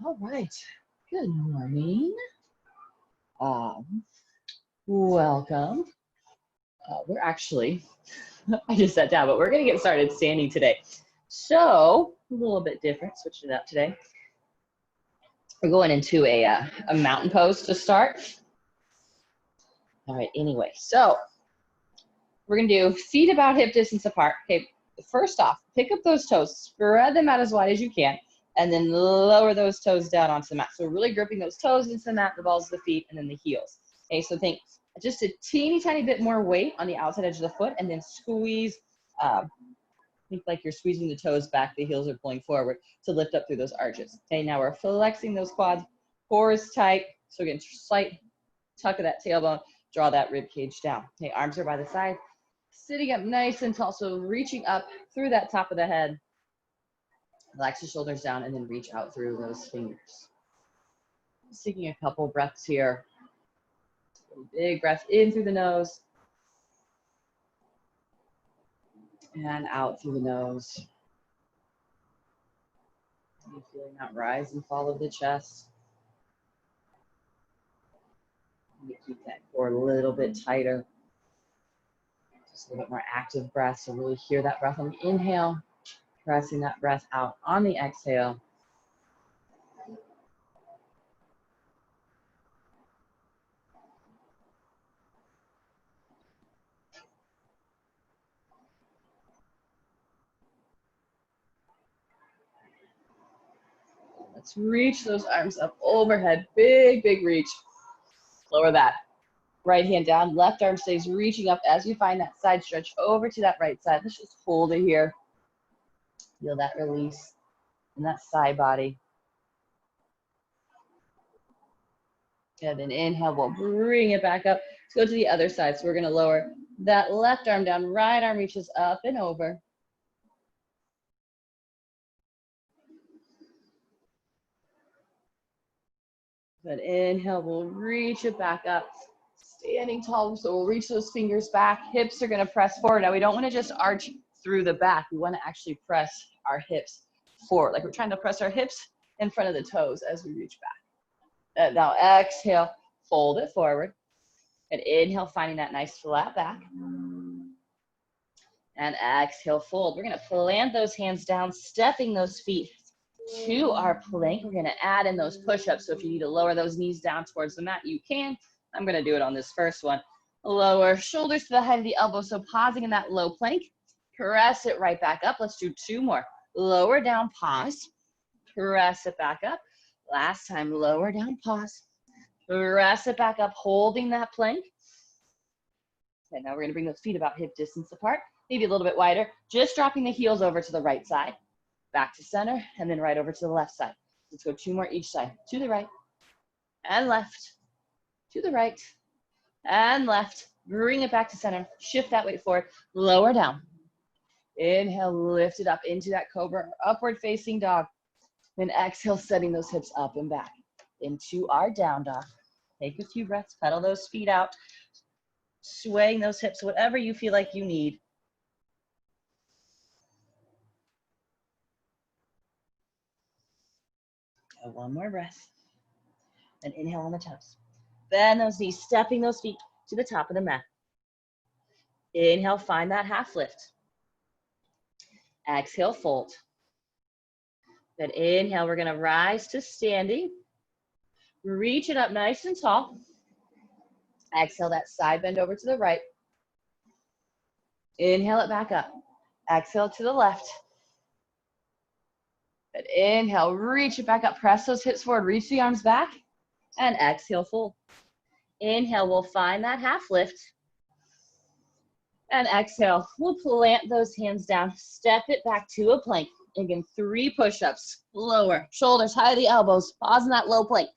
All right. Good morning. Welcome. We're actually, I just sat down, but we're going to get started standing today. So, a little bit different, switching it up today. We're going into a mountain pose to start. All right, anyway, so we're going to do feet about hip distance apart. Okay, first off, pick up those toes, spread them out as wide as you can, and then lower those toes down onto the mat. So we're really gripping those toes into the mat, the balls of the feet, and then the heels. Okay, so think just a teeny tiny bit more weight on the outside edge of the foot, and then squeeze, think like you're squeezing the toes back, the heels are pulling forward to lift up through those arches. Okay, now we're flexing those quads, core is tight, so again, slight tuck of that tailbone, draw that rib cage down. Okay, arms are by the side, sitting up nice and tall, so reaching up through that top of the head. Relax the shoulders down and then reach out through those fingers. Just taking a couple breaths here. Big breath in through the nose and out through the nose. You're feeling that rise and fall of the chest. You keep that core a little bit tighter. Just a little bit more active breath, so really hear that breath on the inhale, pressing that breath out on the exhale. Let's reach those arms up overhead. Big, big reach. Lower that. Right hand down, left arm stays reaching up as you find that side stretch over to that right side. Let's just hold it here. Feel that release in that side body. And then inhale, we'll bring it back up. Let's go to the other side. So we're gonna lower that left arm down, right arm reaches up and over. Good, inhale, we'll reach it back up. Standing tall, so we'll reach those fingers back. Hips are gonna press forward. Now we don't wanna just arch through the back. We wanna actually press our hips forward. Like we're trying to press our hips in front of the toes as we reach back. Now exhale, fold it forward. And inhale, finding that nice flat back. And exhale, fold. We're gonna plant those hands down, stepping those feet to our plank. We're gonna add in those push-ups. So if you need to lower those knees down towards the mat, you can. I'm gonna do it on this first one. Lower shoulders to the height of the elbow. So pausing in that low plank, press it right back up. Let's do two more. Lower down, pause, press it back up. Last time, lower down, pause, press it back up, holding that plank. Okay, now we're gonna bring those feet about hip distance apart, maybe a little bit wider, just dropping the heels over to the right side, back to center, and then right over to the left side. Let's go two more each side, to the right, and left, to the right, and left. Bring it back to center, shift that weight forward, lower down. Inhale, lift it up into that cobra, upward facing dog. Then exhale, setting those hips up and back into our down dog. Take a few breaths, pedal those feet out, swaying those hips, whatever you feel like you need. And one more breath. And inhale on the toes. Bend those knees, stepping those feet to the top of the mat. Inhale, find that half lift. Exhale, fold. Then inhale, we're gonna rise to standing. Reach it up nice and tall. Exhale, that side bend over to the right. Inhale it back up. Exhale to the left. Then inhale, reach it back up. Press those hips forward, reach the arms back. And exhale, fold. Inhale, we'll find that half lift. And exhale, we'll plant those hands down. Step it back to a plank. Again, 3 push-ups. Lower, shoulders high to the elbows. Pause in that low plank.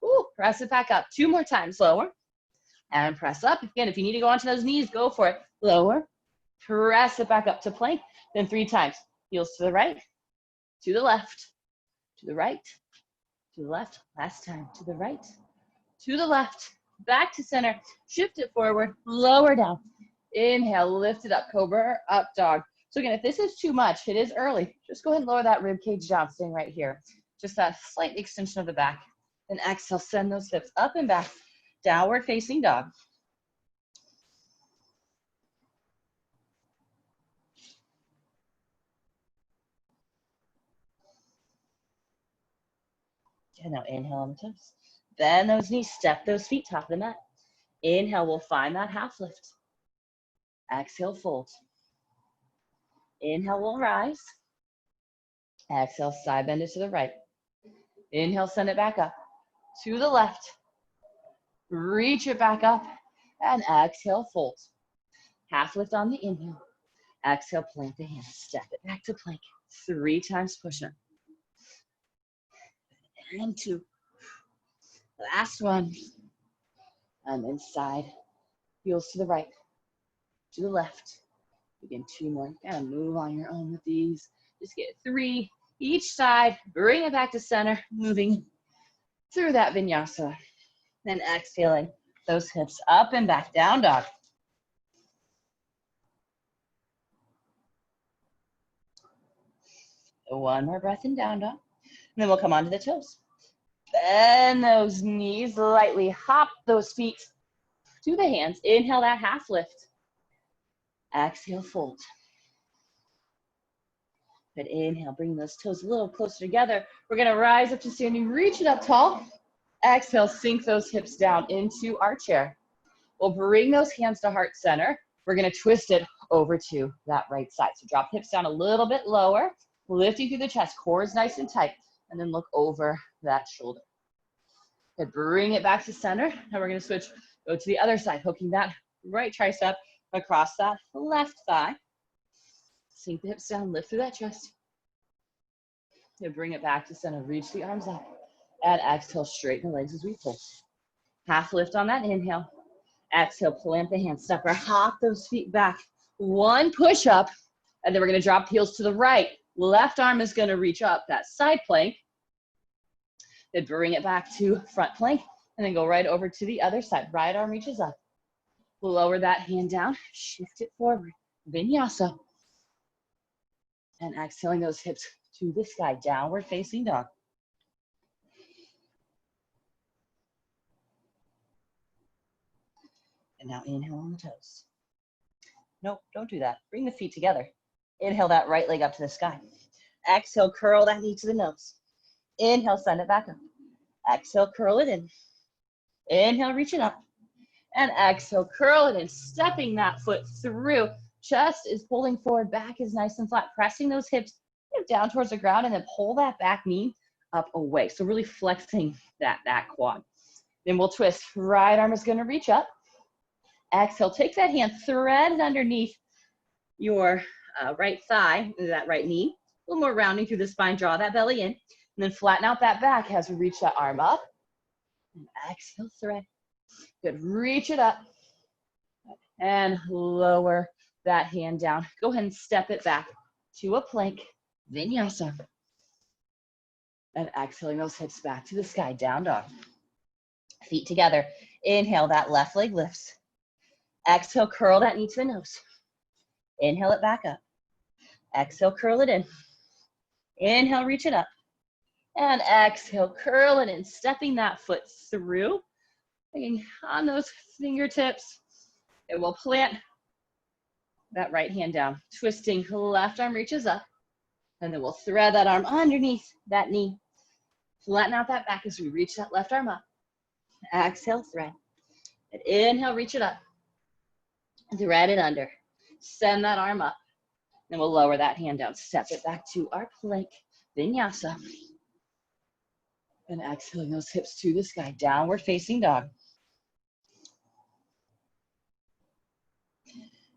Ooh, press it back up. 2 more times, lower. And press up. Again, if you need to go onto those knees, go for it. Lower, press it back up to plank. Then 3 times. Heels to the right, to the left, to the right, to the left. Last time, to the right, to the left, back to center. Shift it forward, lower down. Inhale, lift it up, cobra, up dog. So again, if this is too much, it is early, just go ahead and lower that rib cage down, staying right here. just that slight extension of the back. Then exhale, send those hips up and back, downward facing dog. And now inhale on the toes. Bend those knees, step those feet, top of the mat. Inhale, we'll find that half lift. Exhale, fold. Inhale, we'll rise. Exhale, side bend it to the right. Inhale, send it back up. To the left. Reach it back up. And exhale, fold. Half lift on the inhale. Exhale, plant the hands. Step it back to plank. 3 times push up. And 2. Last one. And then side. Heels to the right. To the left. Again, 2 more. You gotta move on your own with these. Just get 3 each side. Bring it back to center. Moving through that vinyasa. Then exhaling those hips up and back. Down dog. One more breath in down dog. And then we'll come onto the toes. Bend those knees lightly. Hop those feet to the hands. Inhale that half lift. Exhale, fold. Good, inhale, bring those toes a little closer together. We're gonna rise up to standing, reach it up tall. Exhale, sink those hips down into our chair. We'll bring those hands to heart center. We're gonna twist it over to that right side. So drop hips down a little bit lower, lifting through the chest, core is nice and tight, and then look over that shoulder. Good, bring it back to center. Now we're gonna switch, go to the other side, hooking that right tricep across that left thigh. Sink the hips down, lift through that chest. Then bring it back to center, reach the arms up. And exhale, straighten the legs as we pull. Half lift on that inhale. Exhale, plant the hands, step or hop those feet back. 1 push up, and then we're gonna drop heels to the right. Left arm is gonna reach up, that side plank. Then bring it back to front plank, and then go right over to the other side. Right arm reaches up. Lower that hand down, shift it forward. Vinyasa. And exhaling those hips to the sky, downward facing dog. And now inhale on the toes. Nope, don't do that. Bring the feet together. Inhale that right leg up to the sky. Exhale, curl that knee to the nose. Inhale, send it back up. Exhale, curl it in. Inhale, reach it up. And exhale, curl it in, stepping that foot through. Chest is pulling forward, back is nice and flat, pressing those hips down towards the ground, and then pull that back knee up away. So really flexing that quad. Then we'll twist. Right arm is gonna reach up. Exhale, take that hand, thread it underneath your right thigh, that right knee. A little more rounding through the spine, draw that belly in. And then flatten out that back as we reach that arm up. And exhale, thread. Good, reach it up. And lower that hand down. Go ahead and step it back to a plank, vinyasa. And exhaling those hips back to the sky, down dog. Feet together. Inhale, that left leg lifts. Exhale, curl that knee to the nose. Inhale it back up. Exhale, curl it in. Inhale, reach it up. And exhale, curl it in, stepping that foot through. Hanging on those fingertips. And we'll plant that right hand down. Twisting, left arm reaches up. And then we'll thread that arm underneath that knee. Flatten out that back as we reach that left arm up. Exhale, thread. And inhale, reach it up. Thread it under. Send that arm up. Then we'll lower that hand down. Step it back to our plank, vinyasa. And exhaling those hips to the sky, downward facing dog.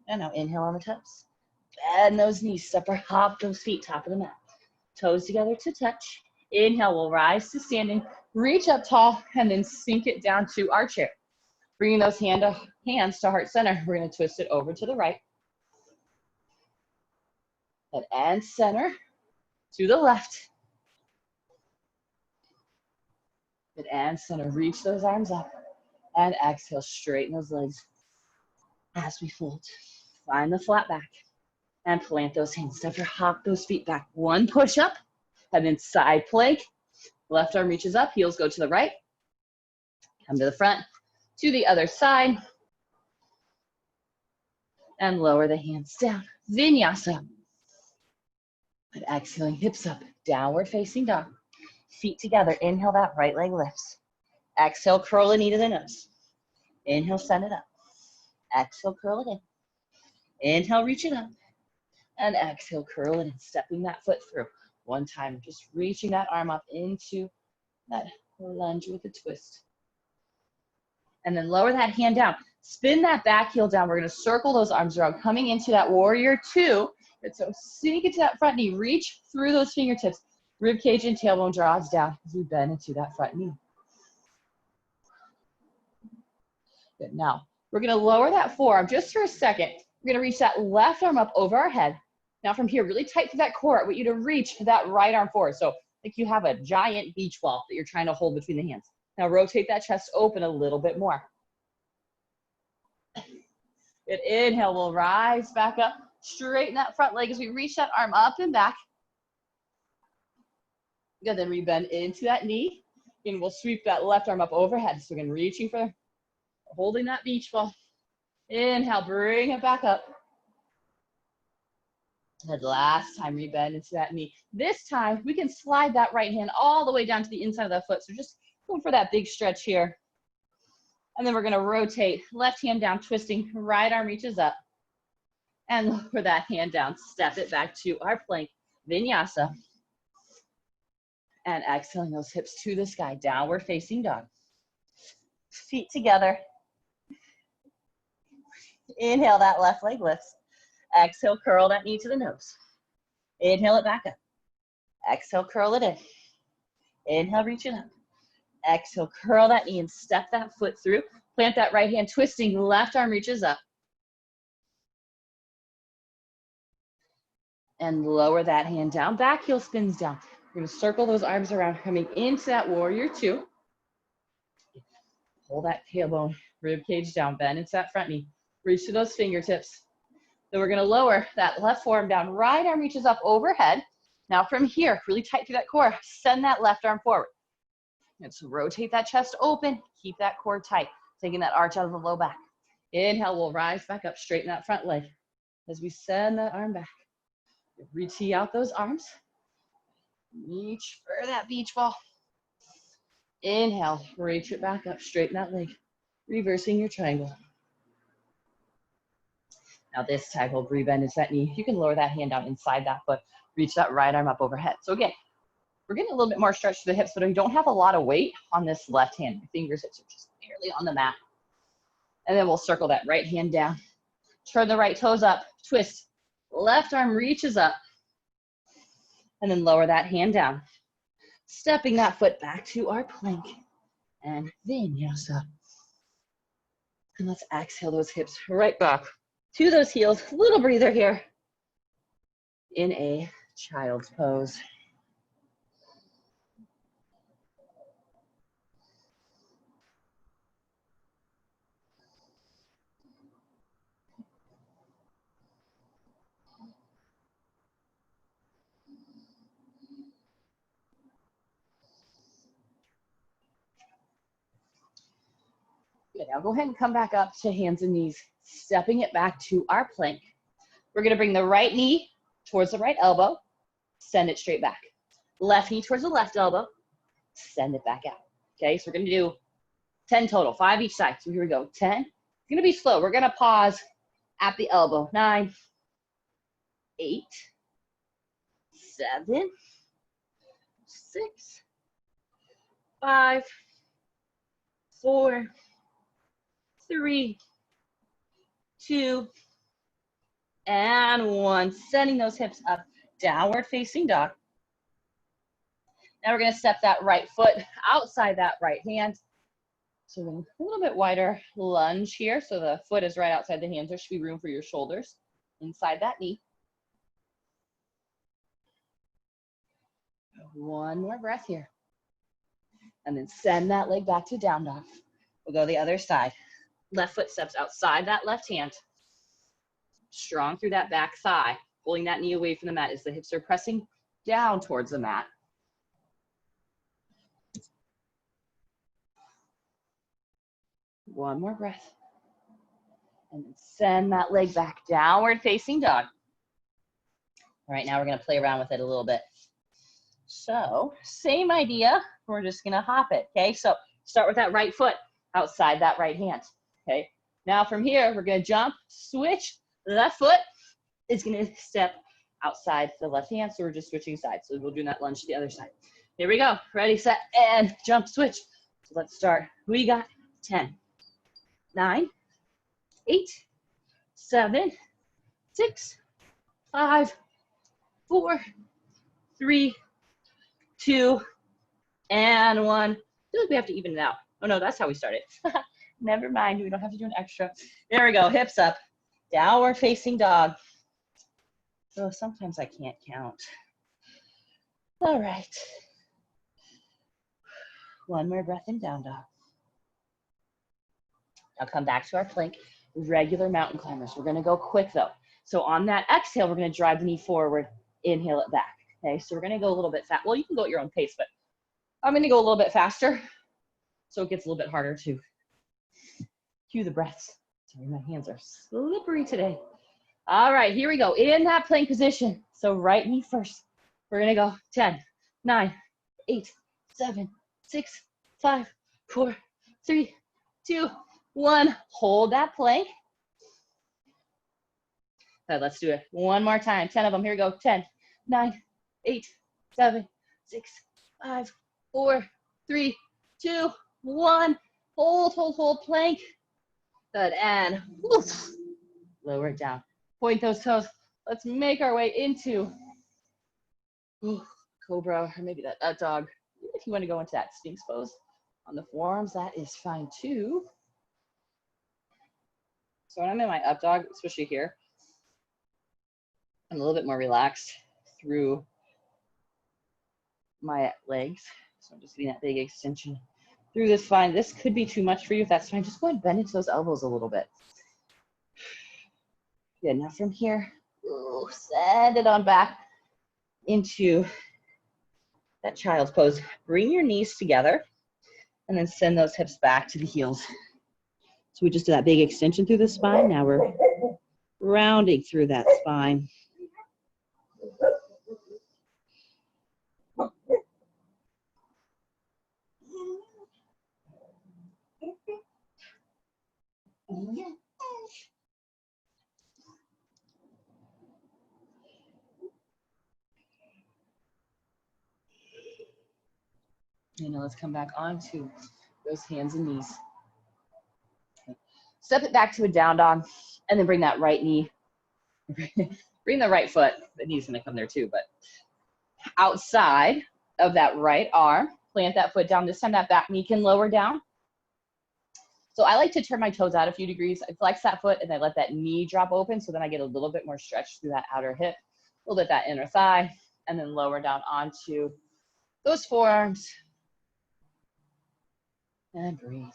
And now inhale on the toes. Bend those knees, step or hop those feet, top of the mat. Toes together to touch. Inhale, we'll rise to standing, reach up tall, and then sink it down to our chair. Bringing those hands to heart center, we're gonna twist it over to the right. And center to the left. And center, reach those arms up. And exhale, straighten those legs as we fold. Find the flat back. And plant those hands, step or hop those feet back. 1 push up, and then side plank. Left arm reaches up, heels go to the right. Come to the front, to the other side. And lower the hands down. Vinyasa. And exhaling, hips up, downward facing dog. Feet together, inhale, that right leg lifts. Exhale, curl the knee to the nose. Inhale, send it up. Exhale, curl it in. Inhale, reach it up. And exhale, curl it in, stepping that foot through. One time, just reaching that arm up into that lunge with a twist. And then lower that hand down. Spin that back heel down. We're going to circle those arms around, coming into that warrior two. And so sink into that front knee. Reach through those fingertips. Rib cage and tailbone draws down as we bend into that front knee. Good. Now, we're going to lower that forearm just for a second. We're going to reach that left arm up over our head. Now from here, really tight to that core. I want you to reach that right arm forward. So like you have a giant beach ball that you're trying to hold between the hands. Now rotate that chest open a little bit more. Good. Inhale, we'll rise back up. Straighten that front leg as we reach that arm up and back. Good. Then we bend into that knee. And we'll sweep that left arm up overhead. So again, reaching for, holding that beach ball. Inhale, bring it back up. And last time, we bend into that knee. This time, we can slide that right hand all the way down to the inside of that foot. So just going for that big stretch here. And then we're going to rotate left hand down, twisting, right arm reaches up. And lower that hand down, step it back to our plank, vinyasa. And exhaling those hips to the sky, downward facing dog. Feet together. Inhale, that left leg lifts. Exhale, curl that knee to the nose. Inhale it back up. Exhale, curl it in. Inhale, reach it up. Exhale, curl that knee and step that foot through. Plant that right hand, twisting, left arm reaches up. And lower that hand down, back heel spins down. We're gonna circle those arms around, coming into that warrior two. Pull that tailbone, rib cage down, bend into that front knee. Reach to those fingertips. Then we're gonna lower that left forearm down, right arm reaches up overhead. Now from here, really tight through that core, send that left arm forward. And so rotate that chest open, keep that core tight, taking that arch out of the low back. Inhale, we'll rise back up, straighten that front leg. As we send that arm back, re-tee out those arms. Reach for that beach ball. Inhale, reach it back up, straighten that leg, reversing your triangle. Now this time we'll re-bend into that knee. You can lower that hand down inside that foot, reach that right arm up overhead. So again, we're getting a little bit more stretch to the hips, but we don't have a lot of weight on this left hand. My fingertips are just barely on the mat. And then we'll circle that right hand down. Turn the right toes up, twist. Left arm reaches up. And then lower that hand down. Stepping that foot back to our plank. And vinyasa. And let's exhale those hips right back to those heels. Little breather here. In a child's pose. Good, now go ahead and come back up to hands and knees, stepping it back to our plank. We're gonna bring the right knee towards the right elbow, send it straight back. Left knee towards the left elbow, send it back out. Okay, so we're gonna do 10 total, 5 each side. So here we go, 10. It's gonna be slow. We're gonna pause at the elbow. 9, 8, 7, 6, 5, 4, 3, 2, and 1. Sending those hips up, downward facing dog. Now we're gonna step that right foot outside that right hand. So a little bit wider lunge here. So the foot is right outside the hands. There should be room for your shoulders inside that knee. One more breath here. And then send that leg back to down dog. We'll go the other side. Left foot steps outside that left hand. Strong through that back thigh. Pulling that knee away from the mat as the hips are pressing down towards the mat. One more breath. And then send that leg back, downward facing dog. All right, now we're gonna play around with it a little bit. So, same idea, we're just gonna hop it, okay? So, start with that right foot outside that right hand, okay? Now from here, we're gonna jump, switch, left foot is gonna step outside the left hand, so we're just switching sides. So we'll do that lunge to the other side. Here we go, ready, set, and jump, switch. So let's start. We got 10, 9, 8, 7, 6, 5, 4, 3, 2, and 1. I feel like we have to even it out. Oh no, that's how we started. Never mind, we don't have to do an extra. There we go, hips up, downward facing dog. So sometimes I can't count. All right. One more breath in down dog. Now come back to our plank, regular mountain climbers. We're gonna go quick though. So on that exhale, we're gonna drive the knee forward, inhale it back. Okay, so we're gonna go a little bit fast. Well, you can go at your own pace, but I'm gonna go a little bit faster so it gets a little bit harder to cue the breaths. Sorry, my hands are slippery today. All right, here we go. In that plank position. So right knee first. We're gonna go 10, 9, 8, 7, 6, 5, 4, 3, 2, 1. Hold that plank. All right, let's do it one more time. 10 of them. Here we go. 10, 9, 8, 7, 6, 5, 4, 3, 2, 1. Hold, hold, hold plank. Good. And woof, lower it down. Point those toes. Let's make our way into cobra, or maybe that up dog. If you want to go into that Sphinx pose on the forearms, that is fine too. So when I'm in my up dog, especially here, I'm a little bit more relaxed through my legs. So I'm just getting that big extension through this spine. This could be too much for you. If that's fine, just go ahead and bend into those elbows a little bit. Good. Now from here, send it on back into that child's pose. Bring your knees together and then send those hips back to the heels. So we just did that big extension through the spine. Now we're rounding through that spine. And now let's come back onto those hands and knees. Okay. Step it back to a down dog, and then bring that right knee, bring the right foot, the knee's gonna come there too, but outside of that right arm, plant that foot down. This time that back knee can lower down. So I like to turn my toes out a few degrees. I flex that foot and I let that knee drop open, so then I get a little bit more stretch through that outer hip, a little bit that inner thigh, and then lower down onto those forearms. And breathe.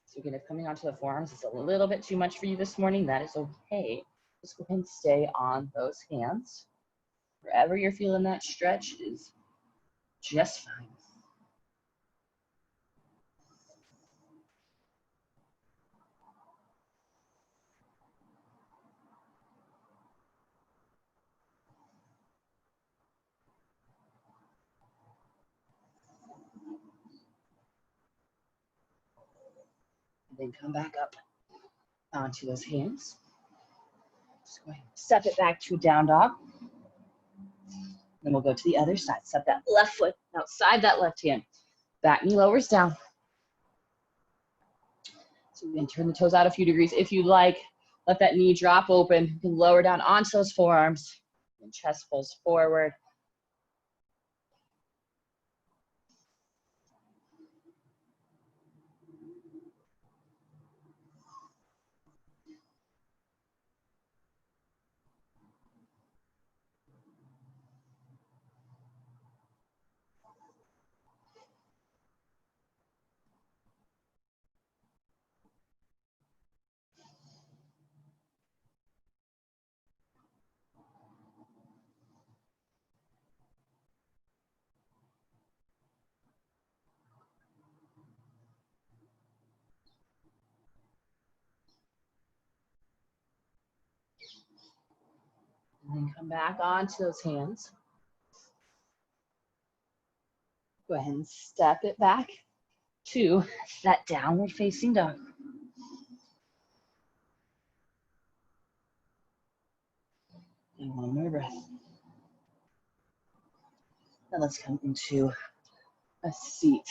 So again, if coming onto the forearms is a little bit too much for you this morning, that is okay. Just go ahead and stay on those hands. Wherever you're feeling that stretch is just fine. And then come back up onto those hands. Just go ahead and step it back to down dog. Then we'll go to the other side. Step that left foot outside that left hand. Back knee lowers down. So we can turn the toes out a few degrees. If you like, let that knee drop open. You can lower down onto those forearms. And chest pulls forward. And then come back onto those hands. Go ahead and step it back to that downward facing dog. And one more breath. And let's come into a seat.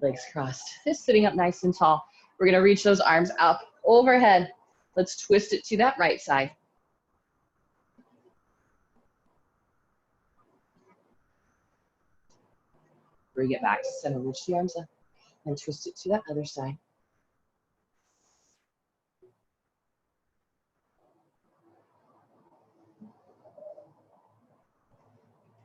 Legs crossed, just sitting up nice and tall. We're gonna reach those arms up overhead. Let's twist it to that right side. Bring it back to center, reach the arms up, and twist it to that other side.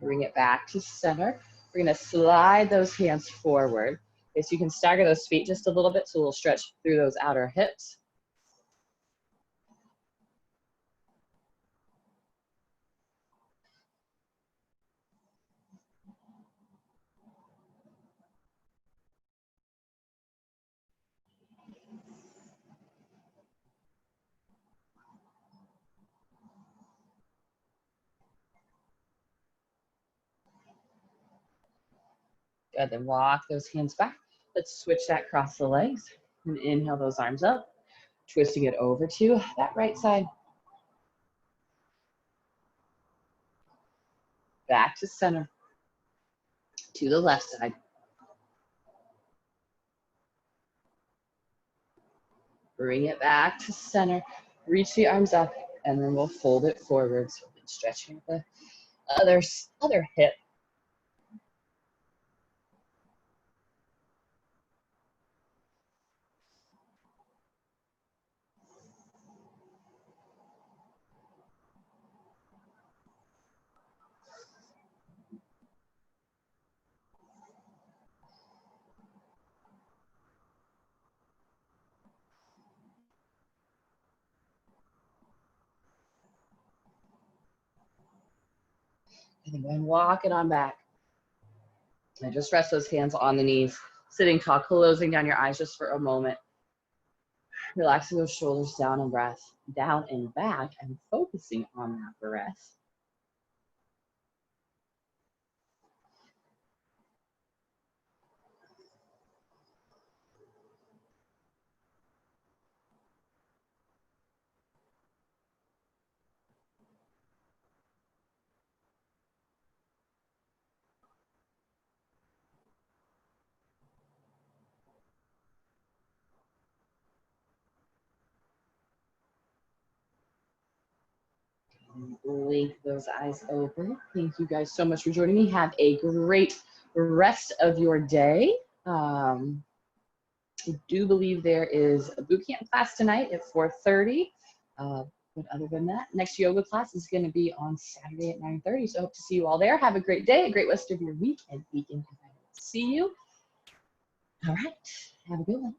Bring it back to center. We're gonna slide those hands forward. Okay, so you can stagger those feet just a little bit, so we'll stretch through those outer hips. Good, then walk those hands back. Let's switch that across the legs and inhale those arms up, twisting it over to that right side. Back to center, to the left side. Bring it back to center, reach the arms up, and then we'll fold it forwards, stretching the other hip. And then walk it on back. And just rest those hands on the knees, sitting tall, closing down your eyes just for a moment. Relaxing those shoulders down and back, and focusing on that breath. Blink those eyes open. Thank you guys so much for joining me. Have a great rest of your day. I do believe there is a boot camp class tonight at 4:30. But other than that, next yoga class is going to be on Saturday at 9:30. So I hope to see you all there. Have a great day, a great rest of your week and weekend. See you. All right. Have a good one.